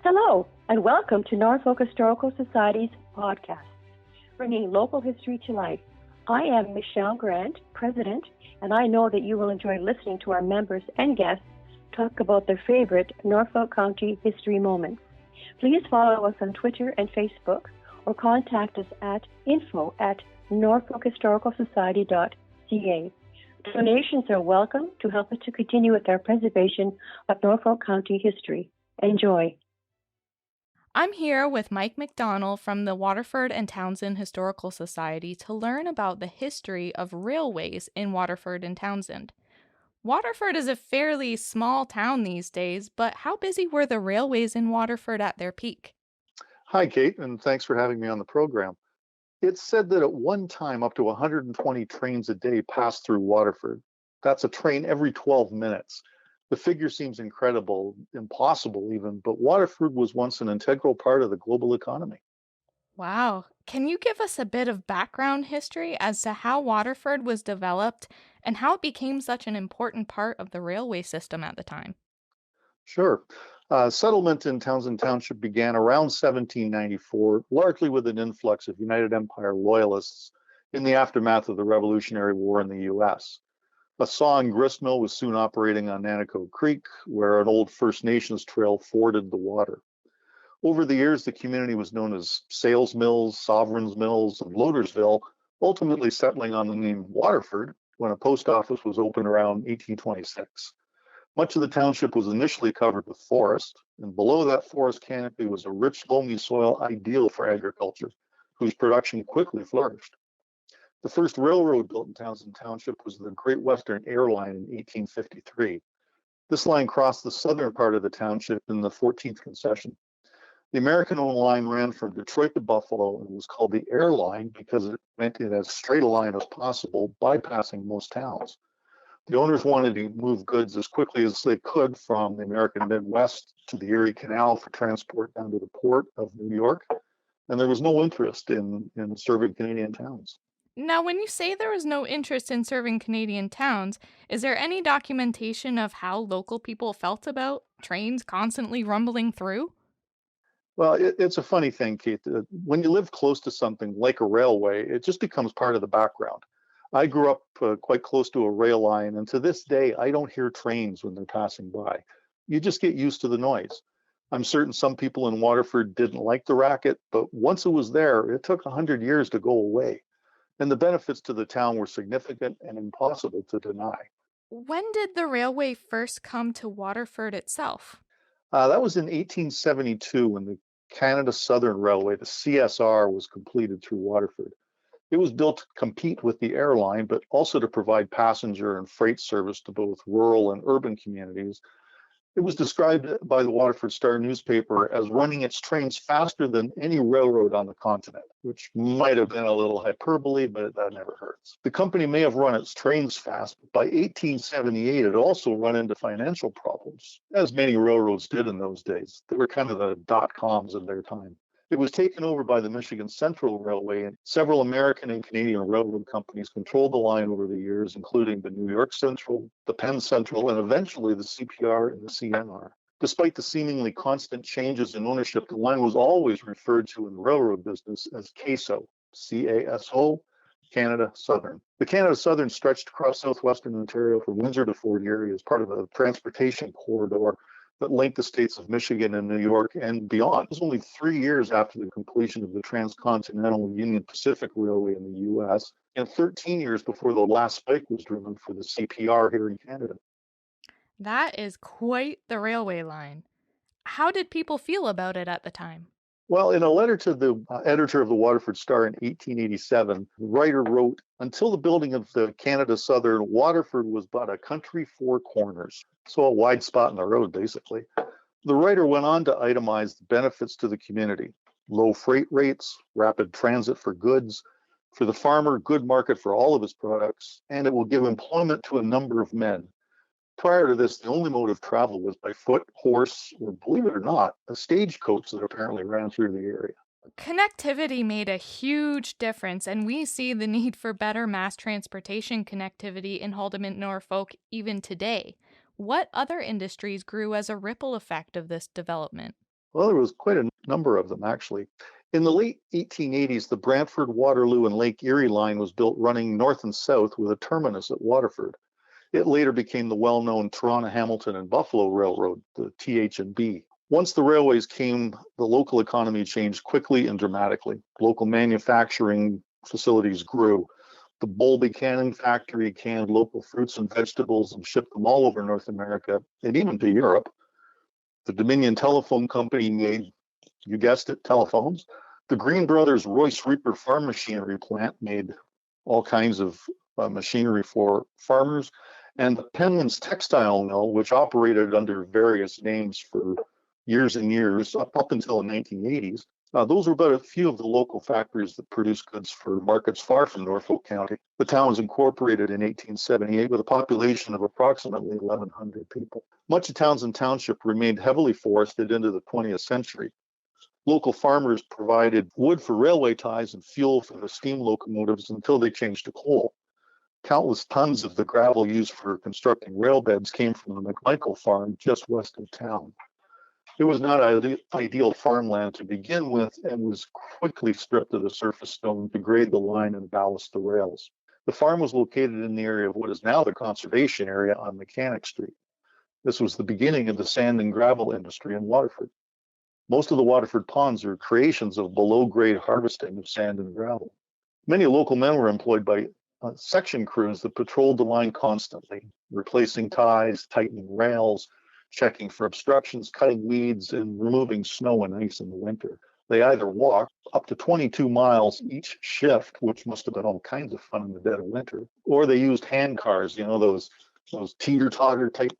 Hello, and welcome to Norfolk Historical Society's podcast, bringing local history to life. I am Michelle Grant, President, and I know that you will enjoy listening to our members and guests talk about their favorite Norfolk County history moments. Please follow us on Twitter and Facebook, or contact us at info@norfolkhistoricalsociety.ca. Donations are welcome to help us to continue with our preservation of Norfolk County history. Enjoy. I'm here with Mike McDonnell from the Waterford and Townsend Historical Society to learn about the history of railways in Waterford and Townsend. Waterford is a fairly small town these days, but how busy were the railways in Waterford at their peak? Hi, Kate, and thanks for having me on the program. It's said that at one time, up to 120 trains a day passed through Waterford. That's a train every 12 minutes. The figure seems incredible, impossible even, but Waterford was once an integral part of the global economy. Wow. Can you give us a bit of background history as to how Waterford was developed and how it became such an important part of the railway system at the time? Sure. Settlement in Townsend Township began around 1794, largely with an influx of United Empire Loyalists in the aftermath of the Revolutionary War in the U.S. A saw and grist mill was soon operating on Nanaco Creek, where an old First Nations trail forded the water. Over the years, the community was known as Sales Mills, Sovereigns Mills, and Loadersville, ultimately settling on the name Waterford when a post office was opened around 1826. Much of the township was initially covered with forest, and below that forest canopy was a rich, loamy soil ideal for agriculture, whose production quickly flourished. The first railroad built in Townsend Township was the Great Western Air Line in 1853. This line crossed the southern part of the township in the 14th concession. The American-owned line ran from Detroit to Buffalo and was called the Air Line because it went in as straight a line as possible, bypassing most towns. The owners wanted to move goods as quickly as they could from the American Midwest to the Erie Canal for transport down to the port of New York, and there was no interest in serving Canadian towns. Now, when you say there was no interest in serving Canadian towns, is there any documentation of how local people felt about trains constantly rumbling through? Well, it's a funny thing, Keith. When you live close to something like a railway, it just becomes part of the background. I grew up quite close to a rail line, and to this day, I don't hear trains when they're passing by. You just get used to the noise. I'm certain some people in Waterford didn't like the racket, but once it was there, it took 100 years to go away. And the benefits to the town were significant and impossible to deny. When did the railway first come to Waterford itself? That was in 1872 when the Canada Southern Railway, the CSR, was completed through Waterford. It was built to compete with the airline, but also to provide passenger and freight service to both rural and urban communities. It was described by the Waterford Star newspaper as running its trains faster than any railroad on the continent, which might have been a little hyperbole, but that never hurts. The company may have run its trains fast, but by 1878, it also run into financial problems, as many railroads did in those days. They were kind of the dot-coms of their time. It was taken over by the Michigan Central Railway, and several American and Canadian railroad companies controlled the line over the years, including the New York Central, the Penn Central, and eventually the CPR and the CNR. Despite the seemingly constant changes in ownership, the line was always referred to in the railroad business as CASO, C-A-S-O, Canada Southern. The Canada Southern stretched across southwestern Ontario from Windsor to Fort Erie as part of a transportation corridor that linked the states of Michigan and New York and beyond. It was only 3 years after the completion of the Transcontinental Union Pacific Railway in the U.S. and 13 years before the last spike was driven for the CPR here in Canada. That is quite the railway line. How did people feel about it at the time? Well, in a letter to the editor of the Waterford Star in 1887, the writer wrote, "Until the building of the Canada Southern, Waterford was but a country four corners." So a wide spot in the road, basically. The writer went on to itemize the benefits to the community: low freight rates, rapid transit for goods, for the farmer, good market for all of his products, and it will give employment to a number of men. Prior to this, the only mode of travel was by foot, horse, or believe it or not, a stagecoach that apparently ran through the area. Connectivity made a huge difference, and we see the need for better mass transportation connectivity in Haldimand, Norfolk even today. What other industries grew as a ripple effect of this development? Well, there was quite a number of them, actually. In the late 1880s, the Brantford, Waterloo, and Lake Erie line was built running north and south with a terminus at Waterford. It later became the well-known Toronto, Hamilton, and Buffalo Railroad, the TH&B. Once the railways came, the local economy changed quickly and dramatically. Local manufacturing facilities grew. The Bowlby Canning Factory canned local fruits and vegetables and shipped them all over North America and even to Europe. The Dominion Telephone Company made, you guessed it, telephones. The Green Brothers Royce Reaper farm machinery plant made all kinds of machinery for farmers. And the Penman's Textile Mill, which operated under various names for years and years, up until the 1980s, those were but a few of the local factories that produced goods for markets far from Norfolk County. The town was incorporated in 1878 with a population of approximately 1,100 people. Much of Townsend Township remained heavily forested into the 20th century. Local farmers provided wood for railway ties and fuel for the steam locomotives until they changed to coal. Countless tons of the gravel used for constructing rail beds came from the McMichael farm just west of town. It was not ideal farmland to begin with and was quickly stripped of the surface stone to grade the line and ballast the rails. The farm was located in the area of what is now the conservation area on Mechanic Street. This was the beginning of the sand and gravel industry in Waterford. Most of the Waterford ponds are creations of below-grade harvesting of sand and gravel. Many local men were employed by section crews that patrolled the line constantly, replacing ties, tightening rails, checking for obstructions, cutting weeds, and removing snow and ice in the winter. They either walked up to 22 miles each shift, which must have been all kinds of fun in the dead of winter, or they used hand cars, those teeter-totter type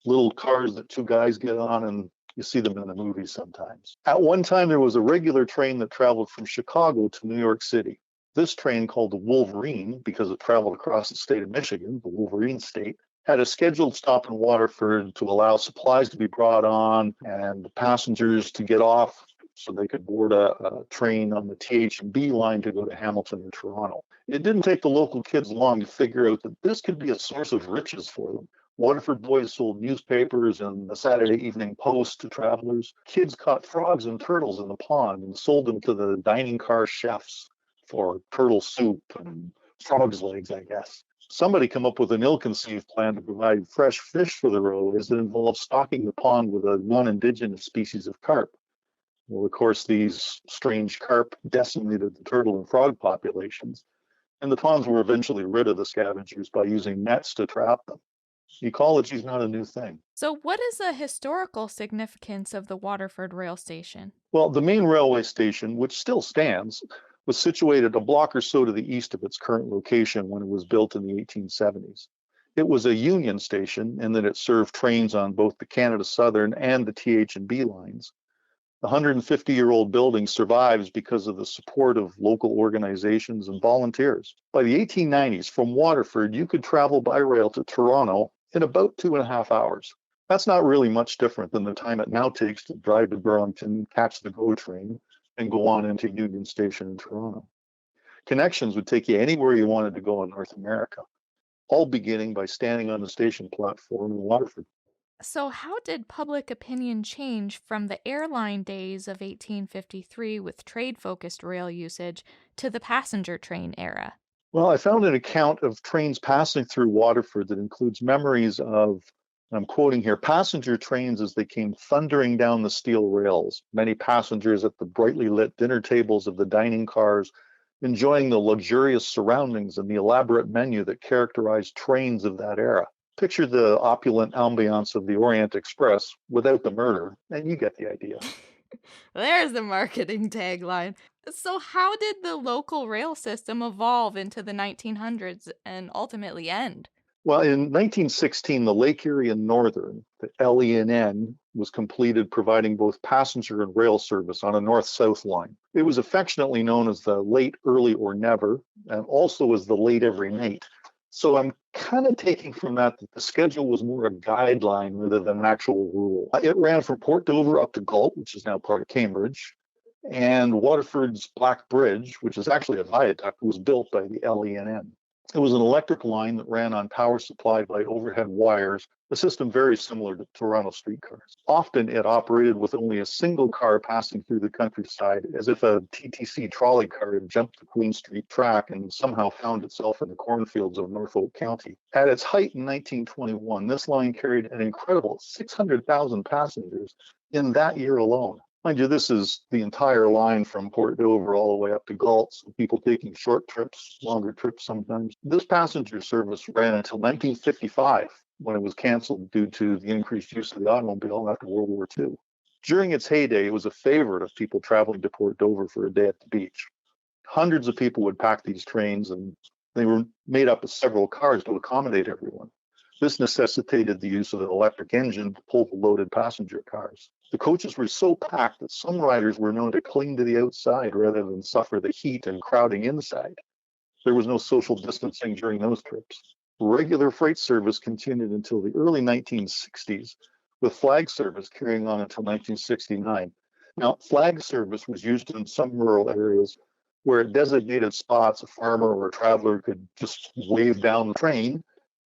little cars that two guys get on, and you see them in the movies sometimes. At one time, there was a regular train that traveled from Chicago to New York City. This train, called the Wolverine, because it traveled across the state of Michigan, the Wolverine state, had a scheduled stop in Waterford to allow supplies to be brought on and passengers to get off so they could board a train on the TH&B line to go to Hamilton or Toronto. It didn't take the local kids long to figure out that this could be a source of riches for them. Waterford boys sold newspapers and the Saturday Evening Post to travelers. Kids caught frogs and turtles in the pond and sold them to the dining car chefs for turtle soup and frog's legs, I guess. Somebody come up with an ill-conceived plan to provide fresh fish for the railways that involved stocking the pond with a non-indigenous species of carp. Well, of course, these strange carp decimated the turtle and frog populations, and the ponds were eventually rid of the scavengers by using nets to trap them. Ecology is not a new thing. So what is the historical significance of the Waterford rail station? Well, the main railway station, which still stands, was situated a block or so to the east of its current location when it was built in the 1870s. It was a Union station in that it served trains on both the Canada Southern and the TH&B lines. The 150-year-old building survives because of the support of local organizations and volunteers. By the 1890s, from Waterford, you could travel by rail to Toronto in about 2.5 hours. That's not really much different than the time it now takes to drive to Burlington, catch the GO train, and go on into Union Station in Toronto. Connections would take you anywhere you wanted to go in North America, all beginning by standing on the station platform in Waterford. So how did public opinion change from the airline days of 1853 with trade-focused rail usage to the passenger train era? Well, I found an account of trains passing through Waterford that includes memories of, and I'm quoting here, passenger trains as they came thundering down the steel rails, many passengers at the brightly lit dinner tables of the dining cars, enjoying the luxurious surroundings and the elaborate menu that characterized trains of that era. Picture the opulent ambiance of the Orient Express without the murder, and you get the idea. There's the marketing tagline. So how did the local rail system evolve into the 1900s and ultimately end? Well, in 1916, the Lake Erie and Northern, the LENN, was completed, providing both passenger and rail service on a north-south line. It was affectionately known as the late, early, or never, and also as the late every night. So I'm kind of taking from that the schedule was more a guideline rather than an actual rule. It ran from Port Dover up to Galt, which is now part of Cambridge, and Waterford's Black Bridge, which is actually a viaduct, was built by the LENN. It was an electric line that ran on power supplied by overhead wires, a system very similar to Toronto streetcars. Often it operated with only a single car passing through the countryside, as if a TTC trolley car had jumped the Queen Street track and somehow found itself in the cornfields of Norfolk County. At its height in 1921, this line carried an incredible 600,000 passengers in that year alone. Mind you, this is the entire line from Port Dover all the way up to Galt, so people taking short trips, longer trips sometimes. This passenger service ran until 1955, when it was canceled due to the increased use of the automobile after World War II. During its heyday, it was a favorite of people traveling to Port Dover for a day at the beach. Hundreds of people would pack these trains, and they were made up of several cars to accommodate everyone. This necessitated the use of an electric engine to pull the loaded passenger cars. The coaches were so packed that some riders were known to cling to the outside rather than suffer the heat and crowding inside. There was no social distancing during those trips. Regular freight service continued until the early 1960s, with flag service carrying on until 1969. Now, flag service was used in some rural areas where at designated spots, a farmer or a traveler could just wave down the train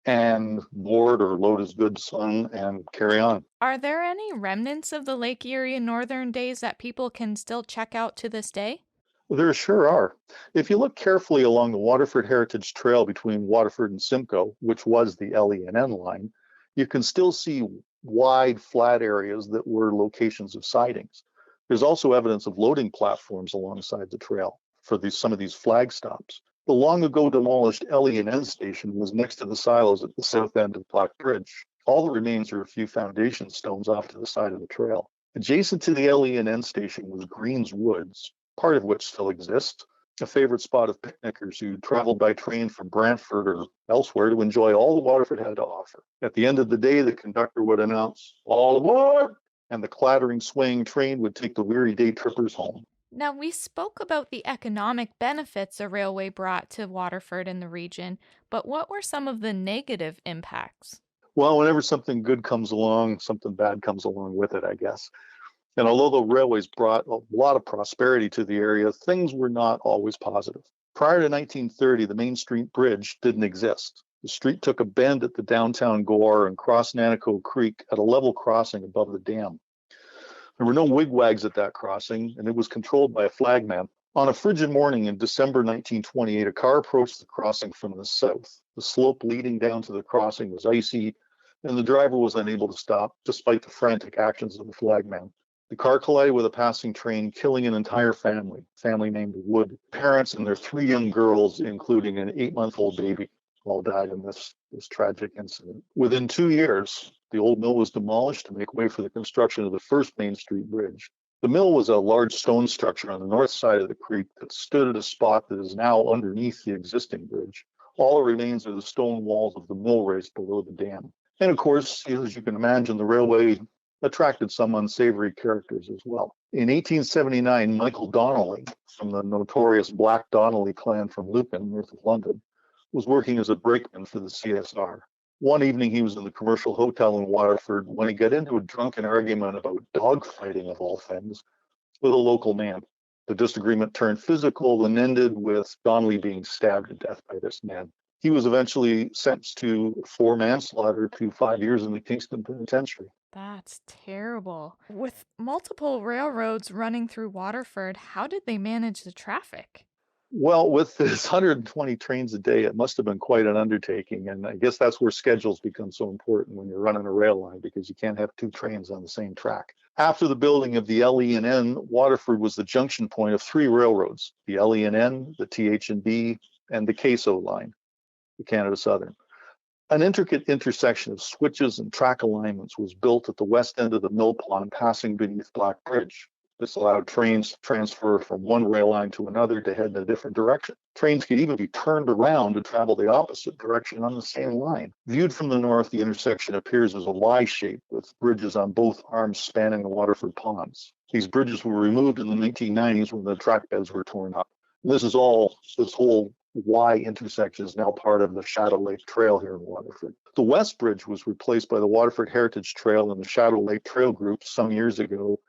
and board or load his goods on and carry on. Are there any remnants of the Lake Erie Northern days that people can still check out to this day? There sure are. If you look carefully along the Waterford Heritage Trail between Waterford and Simcoe, which was the LE&N line, you can still see wide, flat areas that were locations of sidings. There's also evidence of loading platforms alongside the trail for some of these flag stops. The long ago demolished LE&N station was next to the silos at the south end of Black Bridge. All that remains are a few foundation stones off to the side of the trail. Adjacent to the LE&N station was Green's Woods, part of which still exists, a favorite spot of picnickers who traveled by train from Brantford or elsewhere to enjoy all the Waterford had to offer. At the end of the day, the conductor would announce, "All aboard!" and the clattering, swaying train would take the weary day trippers home. Now, we spoke about the economic benefits a railway brought to Waterford and the region, but what were some of the negative impacts? Well, whenever something good comes along, something bad comes along with it, I guess. And although the railways brought a lot of prosperity to the area, things were not always positive. Prior to 1930, the Main Street Bridge didn't exist. The street took a bend at the downtown Gore and crossed Nanaco Creek at a level crossing above the dam. There were no wigwags at that crossing, and it was controlled by a flagman. On a frigid morning in December 1928, a car approached the crossing from the south. The slope leading down to the crossing was icy, and the driver was unable to stop, despite the frantic actions of the flagman. The car collided with a passing train, killing an entire family named Wood. Parents and their 3 young girls, including an 8-month-old baby, all died in this tragic incident. Within 2 years, the old mill was demolished to make way for the construction of the first Main Street Bridge. The mill was a large stone structure on the north side of the creek that stood at a spot that is now underneath the existing bridge. All that remains are the stone walls of the mill race below the dam. And of course, as you can imagine, the railway attracted some unsavory characters as well. In 1879, Michael Donnelly, from the notorious Black Donnelly clan from Lucan, north of London, was working as a brakeman for the CSR. One evening, he was in the commercial hotel in Waterford when he got into a drunken argument about dogfighting, of all things, with a local man. The disagreement turned physical and ended with Donnelly being stabbed to death by this man. He was eventually sentenced for manslaughter to 5 years in the Kingston Penitentiary. That's terrible. With multiple railroads running through Waterford, how did they manage the traffic? Well, with this 120 trains a day, it must have been quite an undertaking. And I guess that's where schedules become so important when you're running a rail line, because you can't have 2 trains on the same track. After the building of the LE&N, Waterford was the junction point of 3 railroads, the LE&N, the TH&B, and the Queso line, the Canada Southern. An intricate intersection of switches and track alignments was built at the west end of the mill pond, passing beneath Black Bridge. This allowed trains to transfer from one rail line to another to head in a different direction. Trains could even be turned around to travel the opposite direction on the same line. Viewed from the north, the intersection appears as a Y shape with bridges on both arms spanning the Waterford ponds. These bridges were removed in the 1990s when the track beds were torn up. And this whole Y intersection is now part of the Shadow Lake Trail here in Waterford. The West Bridge was replaced by the Waterford Heritage Trail and the Shadow Lake Trail Group some years ago,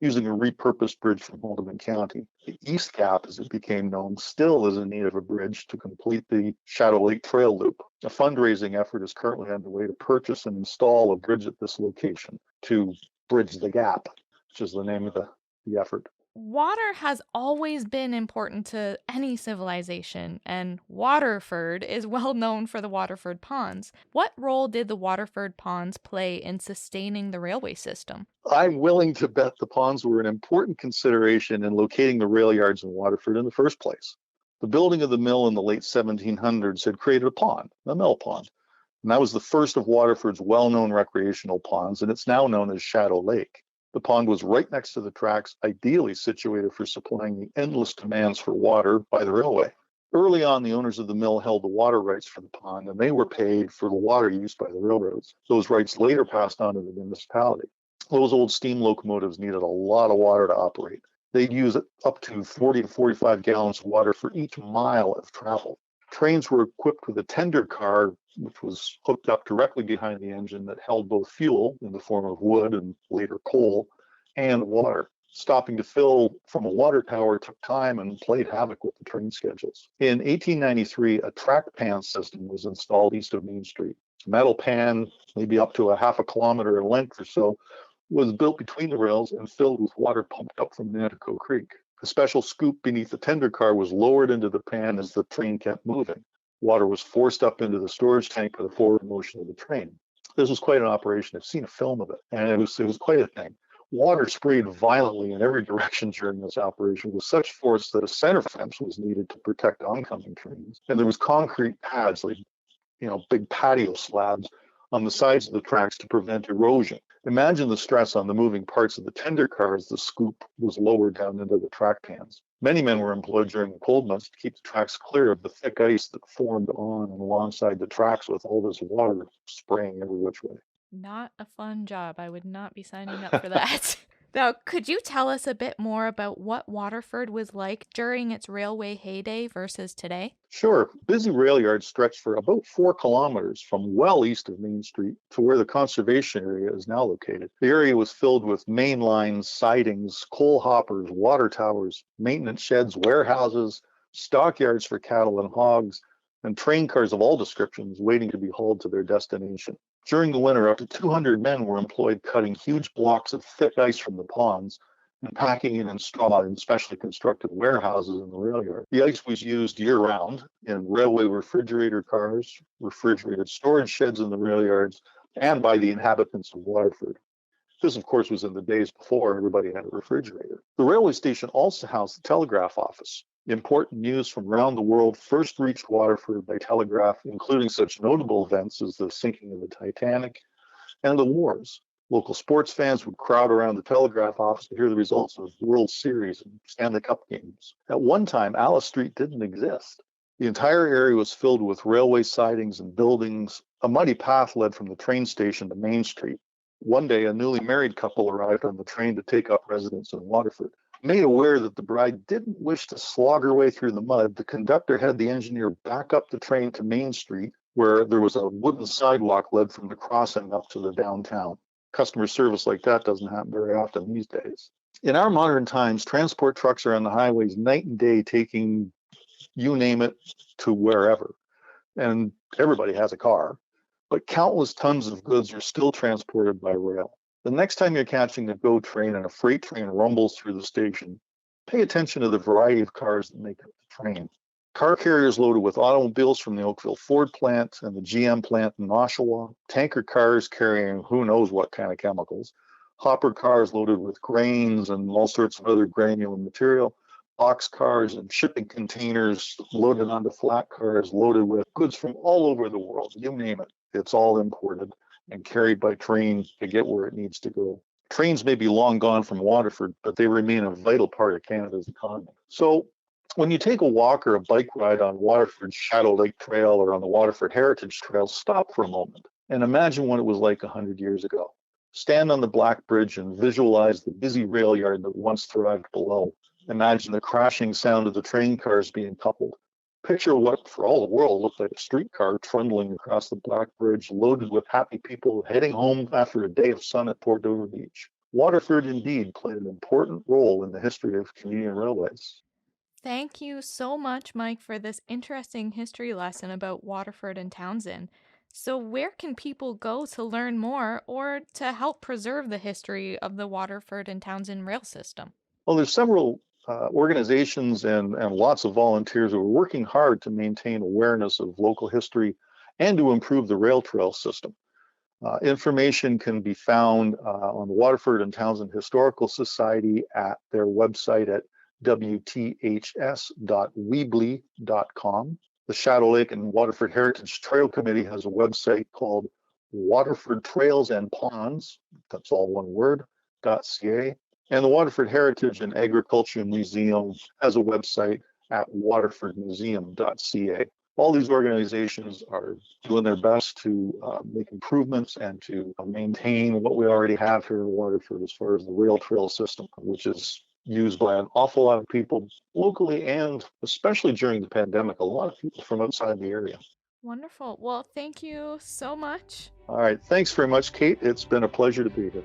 using a repurposed bridge from Haldimand County. The East Gap, as it became known, still is in need of a bridge to complete the Shadow Lake Trail Loop. A fundraising effort is currently underway to purchase and install a bridge at this location to bridge the gap, which is the name of the effort. Water has always been important to any civilization, and Waterford is well known for the Waterford Ponds. What role did the Waterford Ponds play in sustaining the railway system? I'm willing to bet the ponds were an important consideration in locating the rail yards in Waterford in the first place. The building of the mill in the late 1700s had created a pond, a mill pond, and that was the first of Waterford's well-known recreational ponds, and it's now known as Shadow Lake. The pond was right next to the tracks, ideally situated for supplying the endless demands for water by the railway. Early on, the owners of the mill held the water rights for the pond, and they were paid for the water used by the railroads. Those rights later passed on to the municipality. Those old steam locomotives needed a lot of water to operate. They'd use up to 40 to 45 gallons of water for each mile of travel. Trains were equipped with a tender car, which was hooked up directly behind the engine that held both fuel in the form of wood and later coal and water. Stopping to fill from a water tower took time and played havoc with the train schedules. In 1893, a track pan system was installed east of Main Street. A metal pan, maybe up to a half a kilometer in length or so, was built between the rails and filled with water pumped up from Nanticoke Creek. A special scoop beneath the tender car was lowered into the pan as the train kept moving. Water was forced up into the storage tank for the forward motion of the train. This was quite an operation. I've seen a film of it, and it was quite a thing. Water sprayed violently in every direction during this operation with such force that a center fence was needed to protect oncoming trains. And there was concrete pads, like big patio slabs on the sides of the tracks to prevent erosion. Imagine the stress on the moving parts of the tender car as the scoop was lowered down into the track pans. Many men were employed during the cold months to keep the tracks clear of the thick ice that formed on and alongside the tracks with all this water spraying every which way. Not a fun job. I would not be signing up for that. Now, could you tell us a bit more about what Waterford was like during its railway heyday versus today? Sure. Busy rail yards stretched for about 4 kilometers from well east of Main Street to where the conservation area is now located. The area was filled with main lines, sidings, coal hoppers, water towers, maintenance sheds, warehouses, stockyards for cattle and hogs, and train cars of all descriptions waiting to be hauled to their destination. During the winter, up to 200 men were employed cutting huge blocks of thick ice from the ponds and packing it in straw in specially constructed warehouses in the rail yard. The ice was used year-round in railway refrigerator cars, refrigerated storage sheds in the rail yards, and by the inhabitants of Waterford. This, of course, was in the days before everybody had a refrigerator. The railway station also housed the telegraph office. Important news from around the world first reached Waterford by telegraph, including such notable events as the sinking of the Titanic and the wars. Local sports fans would crowd around the telegraph office to hear the results of World Series and Stanley Cup games. At one time, Alice Street didn't exist. The entire area was filled with railway sidings and buildings. A muddy path led from the train station to Main Street. One day, a newly married couple arrived on the train to take up residence in Waterford. Made aware that the bride didn't wish to slog her way through the mud, the conductor had the engineer back up the train to Main Street, where there was a wooden sidewalk led from the crossing up to the downtown. Customer service like that doesn't happen very often these days. In our modern times, transport trucks are on the highways night and day, taking you name it to wherever. And everybody has a car, but countless tons of goods are still transported by rail. The next time you're catching a GO train and a freight train rumbles through the station, pay attention to the variety of cars that make up the train. Car carriers loaded with automobiles from the Oakville Ford plant and the GM plant in Oshawa, tanker cars carrying who knows what kind of chemicals, hopper cars loaded with grains and all sorts of other granular material, box cars and shipping containers loaded onto flat cars loaded with goods from all over the world, you name it. It's all imported and carried by train to get where it needs to go. Trains may be long gone from Waterford, but they remain a vital part of Canada's economy. So when you take a walk or a bike ride on Waterford's Shadow Lake Trail or on the Waterford Heritage Trail, stop for a moment and imagine what it was like 100 years ago. Stand on the Black Bridge and visualize the busy rail yard that once thrived below. Imagine the crashing sound of the train cars being coupled. Picture what, for all the world, looked like a streetcar trundling across the Black Bridge, loaded with happy people heading home after a day of sun at Port Dover Beach. Waterford indeed played an important role in the history of Canadian railways. Thank you so much, Mike, for this interesting history lesson about Waterford and Townsend. So, where can people go to learn more or to help preserve the history of the Waterford and Townsend rail system? Well, there's several organizations and lots of volunteers who are working hard to maintain awareness of local history and to improve the rail trail system. Information can be found on the Waterford and Townsend Historical Society at their website at wths.weebly.com. The Shadow Lake and Waterford Heritage Trail Committee has a website called Waterford Trails and Ponds, that's all one word, .ca. And the Waterford Heritage and Agriculture Museum has a website at waterfordmuseum.ca. All these organizations are doing their best to make improvements and to maintain what we already have here in Waterford as far as the rail trail system, which is used by an awful lot of people locally and especially during the pandemic, a lot of people from outside the area. Wonderful. Well, thank you so much. All right. Thanks very much, Kate. It's been a pleasure to be here.